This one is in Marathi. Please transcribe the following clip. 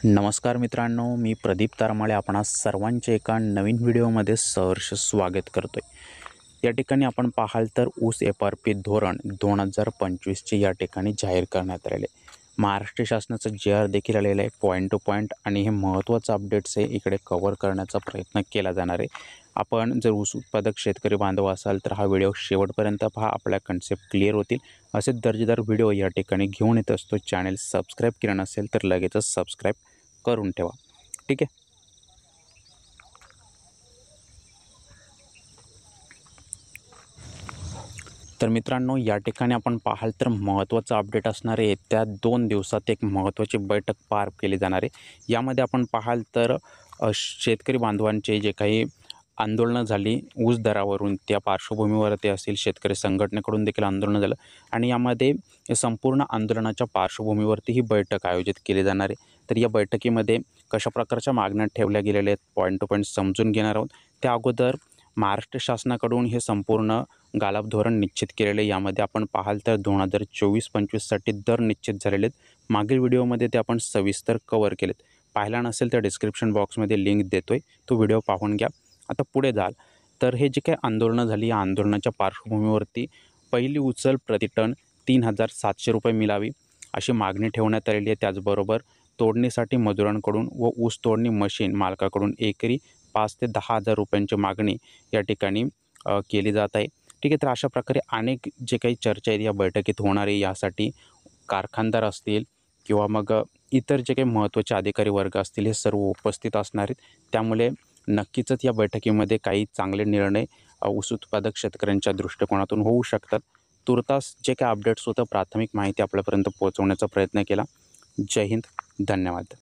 नमस्कार मित्रांनो, मी प्रदीप तारमाळे आपणा सर्वांचे एका नवीन व्हिडिओमध्ये सहर्ष स्वागत करतो आहे। या ठिकाणी आपण पाहाल तर ऊस FRP धोरण 2025चे या ठिकाणी जाहीर करण्यात आलेले। महाराष्ट्र शासनाचं JR देखील आलेलं आहे पॉईंट टू पॉईंट आणि हे महत्त्वाचं अपडेट्स आहे इकडे कव्हर करण्याचा प्रयत्न केला जाणार आहे। आपण जर ऊस उत्पादक शेतकरी बांधव असाल तर हा व्हिडिओ शेवटपर्यंत पहा, आपल्या कन्सेप्ट क्लिअर होतील। असे दर्जेदार व्हिडिओ या ठिकाणी घेऊन येत असतो। चॅनल सबस्क्राईब केलं नसेल तर लगेचच सबस्क्राईब करून ठेवा, ठीक आहे। तर मित्रांनो, या ठिकाणी आपण पाहाल तर महत्त्वाचं अपडेट असणार आहे। त्या 2 दिवसात एक महत्त्वाची बैठक पार केली जाणार आहे। यामध्ये आपण पाहाल तर शेतकरी बांधवांचे जे काही आंदोलनं झाली ऊस दरावरून, त्या पार्श्वभूमीवरती असतील शेतकरी संघटनेकडून देखील आंदोलनं झालं आणि यामध्ये संपूर्ण आंदोलनाच्या पार्श्वभूमीवरती ही बैठक आयोजित केली जाणार आहे। तर या बैठकीमध्ये कशा प्रकारच्या मागण्या ठेवल्या गेलेल्या आहेत पॉईंट टू पॉईंट समजून घेणार आहोत। त्या अगोदर महाराष्ट्र शासनाकडून हे संपूर्ण गालप धोरण निश्चित केलेले, यामध्ये आपण पाहाल तर 2024-25साठी दर निश्चित झालेले आहेत। मागील व्हिडिओमध्ये ते आपण सविस्तर कव्हर केलेत। पाहिला नसेल तर डिस्क्रिप्शन बॉक्समध्ये लिंक देतोय, तो व्हिडिओ पाहून घ्या। आता पुढे जाल तर हे जे काही आंदोलनं झाली या आंदोलनाच्या पार्श्वभूमीवरती पहिली उचल प्रतिटन 3,700 रुपये मिळावी अशी मागणी ठेवण्यात आलेली आहे। त्याचबरोबर तोडणीसाठी मजुरांकडून व ऊस तोडणी मशीन मालकाकडून एकरी 5,000 ते 10,000 रुपयांची मागणी या ठिकाणी केली जात आहे, ठीक आहे। तर अशा प्रकारे अनेक जे काही चर्चा आहेत या बैठकीत होणार आहे। यासाठी कारखानदार असतील किंवा मग इतर जे काही महत्त्वाचे अधिकारी वर्ग असतील हे सर्व उपस्थित असणार आहेत। त्यामुळे नक्कीच या बैठकीमध्ये काही चांगले निर्णय ऊस उत्पादक शेतकऱ्यांच्या दृष्टिकोनातून होऊ शकतात। तुर्तास जे काही अपडेट्स होतं, प्राथमिक माहिती आपल्यापर्यंत पोहोचवण्याचा प्रयत्न केला। जय हिंद, धन्यवाद।